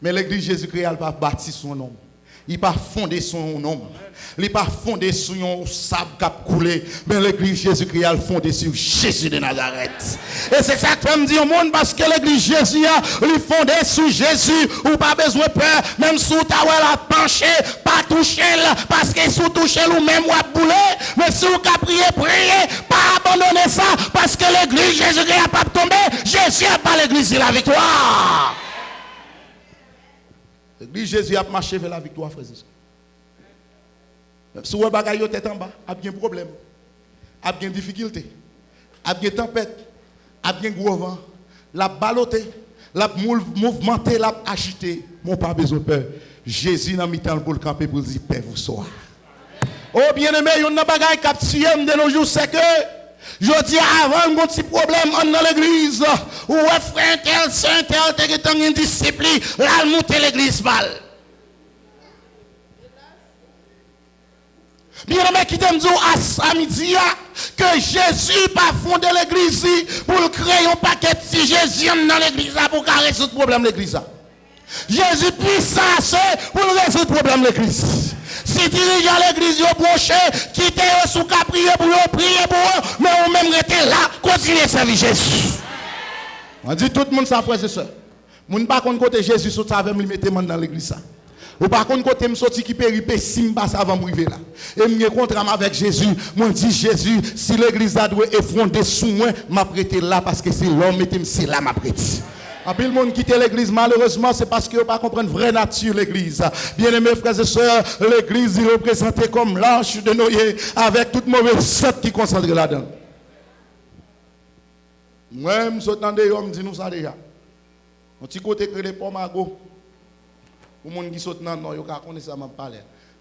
Mais l'église Jésus-Christ n'a pas bâti son nom. Il n'a pas fondé son nom. Il n'a pas fondé sur un sable qui a coulé. Mais l'église Jésus-Christ a fondé sur Jésus de Nazareth. Et c'est ça que je me dis au monde parce que l'église Jésus a fondé sur Jésus. Ou pas besoin de peur. Même si tu as penché, pas touché. Parce que si tu touches ou même ou à bouler. Mais si tu as prié, pas abandonner ça. Parce que l'église Jésus-Christ n'a pas tombé. Jésus n'a pas l'église de la victoire. L'église Jésus a marché vers la victoire, frères et sœurs. Même si vous avez tête en bas, il y a un problème, il y a une difficulté, il y a une tempête, il y a un gros vent, la balloté, la mouvementé, la agité. Mon pas besoin de peur. Jésus n'a mis temps pour le camper pour dire paix vous soit. Oh bien-aimé, il y a un bagage qui a tué de nos jours, c'est que je dis avant un petit problème dans l'église, où frère tel, qui est une discipline, là, monter l'église mal. Bien aimé qui t'aime dire à midi que Jésus pas fondé l'église pour créer un paquet de Jésus dans l'église pour résoudre le problème de l'église. Jésus puissant pour résoudre le problème de l'église. Si dirigeant l'église yo branché, quittez sous ka prier pour eux, mais on même rester là, continuer à servir Jésus. On dit tout le monde ça frère et sœur. Moun pas contre côté Jésus sous ça avec me mettre dans l'église ça. Ou par contre côté me sorti qui péripétie me passe avant m'arriver là. Et me rencontre avec Jésus, moi dit Jésus, si l'église a doit effondrer sous moi, m'a prêté là parce que c'est l'homme et c'est là m'a prêté. En plus, le monde quitte l'église, malheureusement, c'est parce qu'ils ne comprennent pas vraie nature l'église. Bien-aimés frères et sœurs, l'église est représentée comme l'ange de Noé, avec toute mauvaise sorte qui concentre là-dedans. Moi, je me dis nous ça déjà. Un petit côté que les pomago, pour les gens qui sont dans le nord, ils connaissent ça, je parle.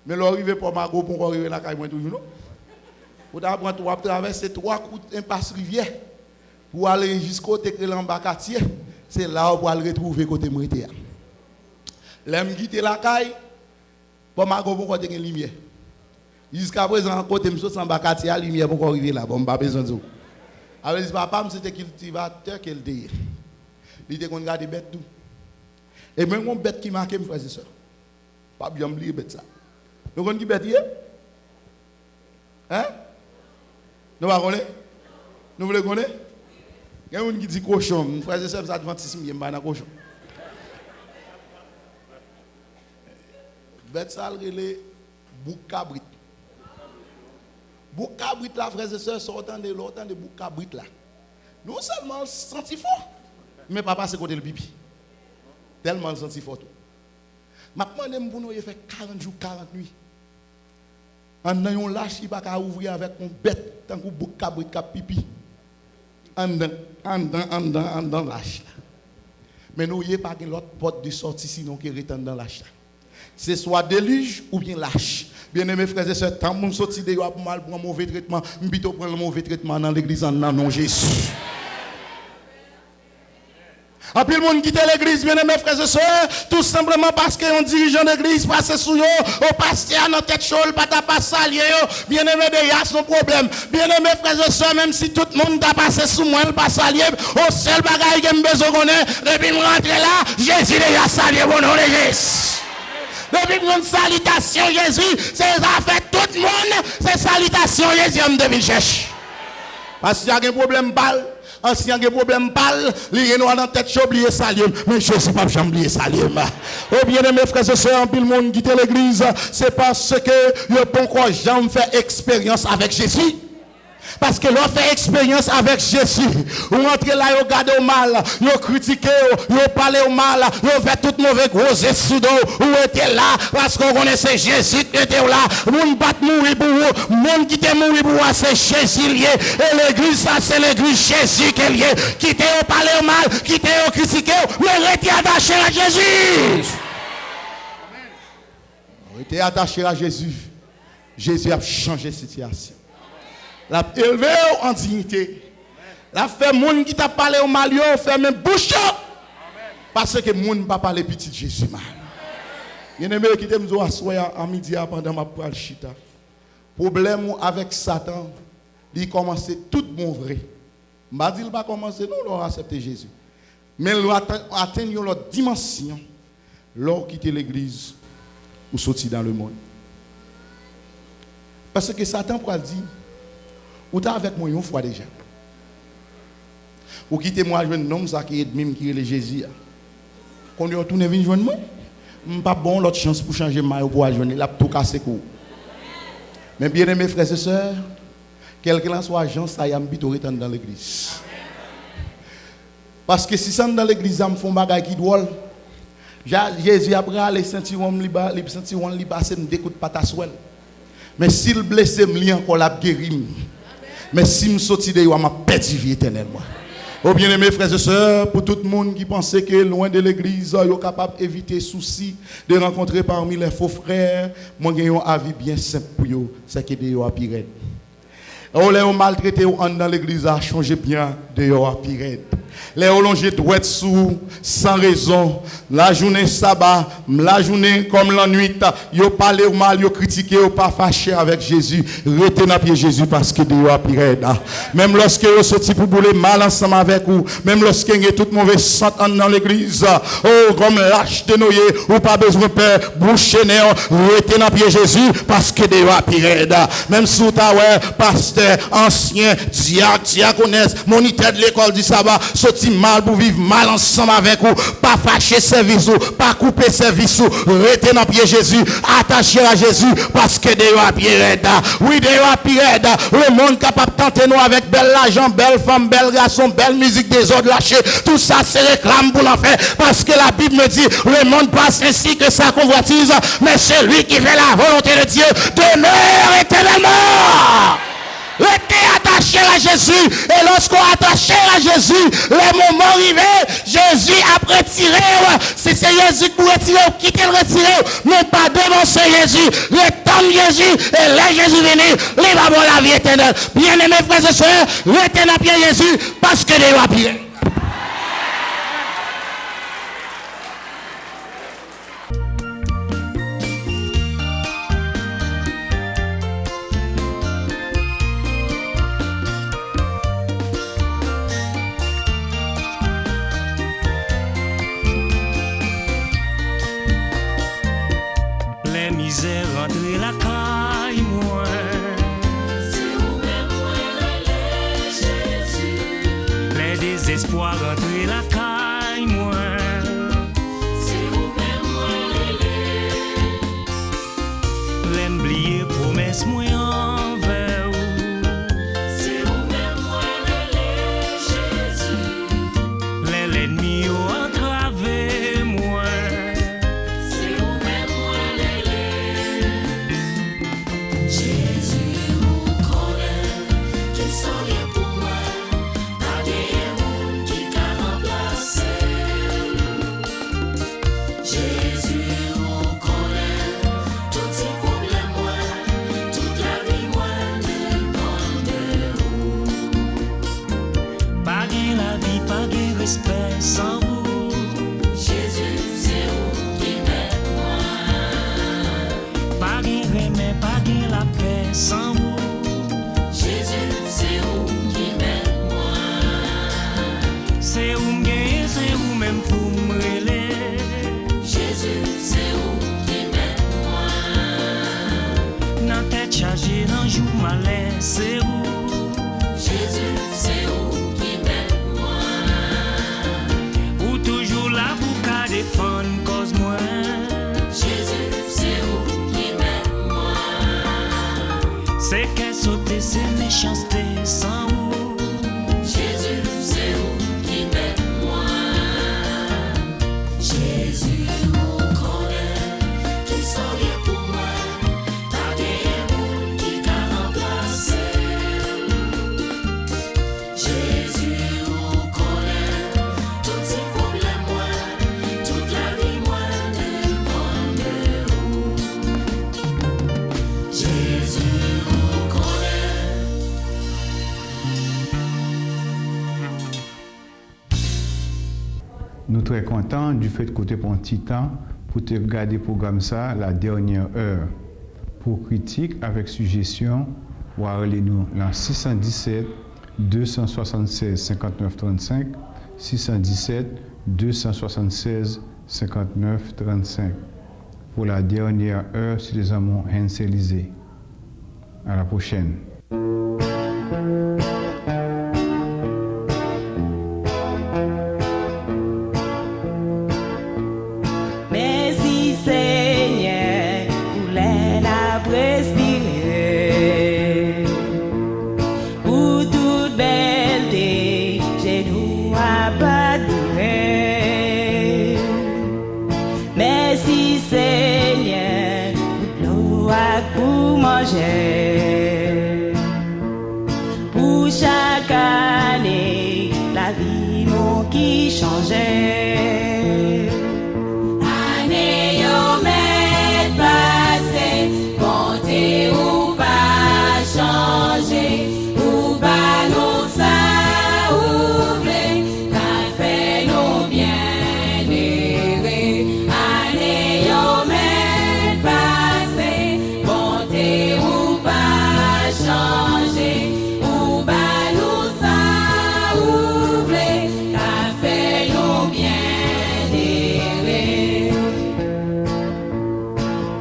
Mais l'arrivée pomago, pour arriver là, il y a toujours. Pour apprendre, traverser 3 coups d'impasse rivière, pour aller jusqu'au côté que l'embacatier. C'est là où on va le retrouver côté Mouité. L'aime quitter la caille, pour ma go pour côté une lumière. Jusqu'à présent côté monsieur sans bakati la lumière pour arriver là, bon pas besoin de ça. Avec papa c'était cultivateur qu'elle dit. Il était qu'on garder bête tout. Et même une bête qui marque mes frères et sœurs. Pas bien oublier bête ça. Nous connaissons qui bête hier? Hein? Nous va connaître? Nous voulons connaître? Il y a un qui dit cochon, mon frère et sœur, ça adventisme, il y a un cochon. Bête ça, le bouc cabrit. Bouc cabrit là, frères et sœurs, sortant de l'autant de bouc cabrit là. Nous seulement senti fort. Mais papa, c'est côté le pipi. Tellement senti fort tout. Maintenant, nous avons fait 40 jours, 40 nuits. En ayant lâche, il ne va pas ouvrir avec une bête, tant que bouc cabrit cap pipi. En dans lâche. Mais nous n'avons pas l'autre porte de sortie sinon qui est dans lâche. C'est soit déluge ou bien lâche. Bien aimés frères et sœurs, tant que nous sortis de pour mal prendre mauvais traitement, nous plutôt prendre le mauvais traitement dans l'église en nom de Jésus. Et puis le monde quitte l'église, bien aimés frères et sœurs, tout simplement parce qu'un dirigeant d'église passe sous eux, au pasteur dans tête chaude, pas ta passe salier, bien aimé déjà son problème. Bien aimés frères et sœurs, même si tout le monde t'a passé sous moi, le passe salier, au seul bagage que je besoin connaître, depuis me rentrer là, Jésus déjà salié au nom de Jésus. Depuis une salutation Jésus, c'est ça fait tout le monde, c'est salutation Jésus, on devine chercher. Parce qu'il y a un problème balle. Si il y a un problème pâle, il y a dans la tête, j'ai oublié Salim. Mais je ne sais pas, j'ai oublié Salim. Oh bien aimés frères et sœurs, puis le monde quitte l'église, c'est parce que le bon quoi, j'en fais expérience avec Jésus. Parce que l'on fait expérience avec Jésus. Ou rentrez là, vous regardez au mal, vous critiquez, vous parlez au mal, vous faites tout mauvais gros sous d'eau. Vous êtes là parce qu'on connaissait Jésus qui était là. Vous ne pas mourir pour vous. Monde qui était mourir pour vous, c'est Jésus lié. Et l'église, ça, c'est l'église Jésus qui est lié. Quittez au parler au mal, quittez au critiquer, mais restez attaché à Jésus. Restez attaché à Jésus. Jésus a changé la situation. L'a élevé en dignité. L'a fait moun qui t'a parlé au mal, fait même bouche. Parce que moun ne pas parler petit Jésus mal. Bien-aimé qui t'aime asseoir à midi pendant ma poêle chita. Problème avec Satan, il commence tout bon vrai. M'a dit il va commencer nous l'on accepter Jésus. Mais il atteindre une autre dimension lors quitter l'église ou sortir dans le monde. Parce que Satan pourra dire ou t'es avec moi une fois déjà. Ou quittez moi jeune homme ça qui est même qui est le Jésus. Quand on retourne venir joindre moi, pas bon l'autre chance pour changer maillot pour joindre, il a tout cassé cou. Mais bien aimés frères et sœurs, quel que soit agent ça y a m'bito retourner dans l'église. Parce que si ça dans l'église ça me font bagaille qui drôle. Jésus après les sentir on li sentir on li passer me découte pas ta souel. Mais s'il blesse me li encore la guérir. Mais si je sortis de yo, je vais perdre vie éternellement. Oh bien-aimés frères et sœurs, pour tout le monde qui pensait que loin de l'église, ils sont capables d'éviter soucis de rencontrer parmi les faux frères, moi j'ai un avis bien simple pour eux, c'est que de yo a pire. Oh les maltraité dans l'église a changé bien de yo a pire. Les allongés doivent être sous sans raison. La journée sabbat, la journée comme la nuit, yo parlé au mal, yo critiqué, yo pas fâché avec Jésus. Restez dans pied Jésus parce que Dieu a pire. Même lorsque vous sortez pour bouler mal ensemble avec vous, même lorsque vous avez tout mauvais sang dans l'église, oh comme lâche de noyer, ou pas besoin de peur, boucher néant, restez dans pied Jésus parce que Dieu a pire. Même si vous avez pasteur, ancien, diacre, diaconesse, moniteur de l'école du sabbat, sorti mal pour vivre mal ensemble avec vous, pas fâcher service ou, pas couper service ou, restez dans pied Jésus, attaché à Jésus parce que Dieu a pied. Oui, Dieu a pied. Le monde capable de tenter nous avec belle argent, belle femme, belle garçon, belle musique, des ordres lâchés. Tout ça c'est réclame pour l'enfer parce que la Bible me dit le monde passe ainsi que sa convoitise, mais celui qui fait la volonté de Dieu demeure éternellement. Restez attaché à Jésus. Et lorsqu'on est attaché à Jésus, les moments arrivés, Jésus a retiré. Si c'est Jésus qui vous retire, quittez le retirer. Mais pas dénoncer Jésus. Restez Jésus. Et là Jésus venu, il va avoir la vie éternelle. Bien-aimés frères et sœurs, restez dans pied Jésus parce que Dieu a pire. Rentrer la caille, moi. C'est où même moi, Jésus. Les désespoirs, rentrer la caille, moi. C'est où même moi, l'emblier, promesse, moi, envers vous. C'est où même moi, Jésus. L'ennemi, entravé, moi. Respect sans vous. Jésus, c'est où qui met moi. Pas de remède, pas de la paix sans vous. Jésus, c'est où qui met moi. C'est où m'gagner, c'est où même pour me relayer. Jésus, c'est où qui met moi. Dans tête chargée, dans jour malais, c'est où. Jésus, c'est où qui met moi. Nous très contents du fait que tu prends un petit temps pour te regarder le programme ça, la dernière heure. Pour critique avec suggestion, ou nous dans 617 276 59 35, 617 276 59 35. Pour la dernière heure sur les amants Henselisés. À la prochaine. Merci Seigneur pour l'aide à respirer, pour toute belleté, j'ai nous abandonné. Merci Seigneur pour l'eau pour manger, pour chaque année la vie nous qui changeait. Année yo met passé, compter ou pas changer, ou pas nous ça ouvrir, qu'a fait nous bien errer. Année yo met passé, compter ou pas changer, ou pas nous ça ouvrir, qu'a fait nous bien errer.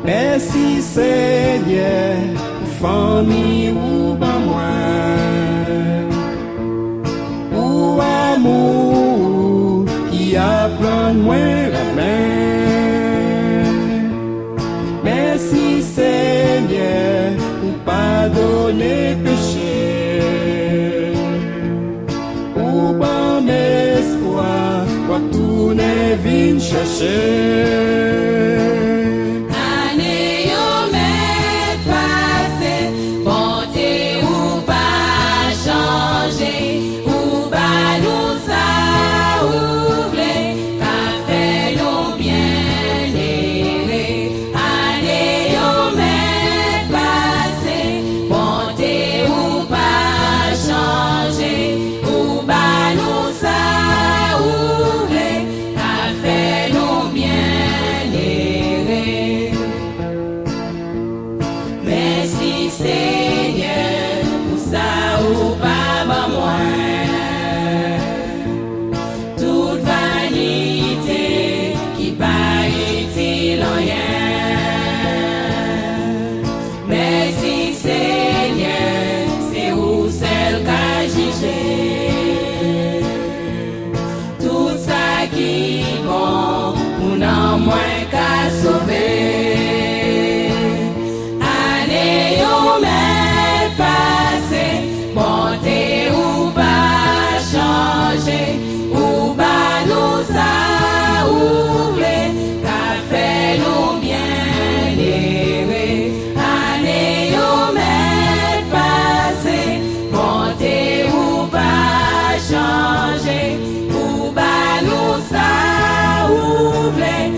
Merci Seigneur, famille ou pas moi, pour amour qui apprend moins la main. Merci Seigneur, pour pardonner péché, pour bon espoir, pour tourner vin chercher. Année yo met passé, bonté ou pas changer, ou pas nous ça ouvrir, qu'a fait nous bien errer. Année yo met passé, bonté ou pas changer, ou pas nous ça ouvrir, qu'a fait nous bien errer. Merci Seigneur pour ça ou pas ben moi. Toute vanité qui pas utile en rien. Merci Seigneur, c'est où celle qu'a jugé. Tout ça qui bon, ou non moins qu'à sauver. Année yo met passé, bonté ou pas changer, ou pas nous ça ouvrir, qu'a fait nous bien errer. Année yo met passé, bonté ou pas changer, ou pas nous ça ouvrir,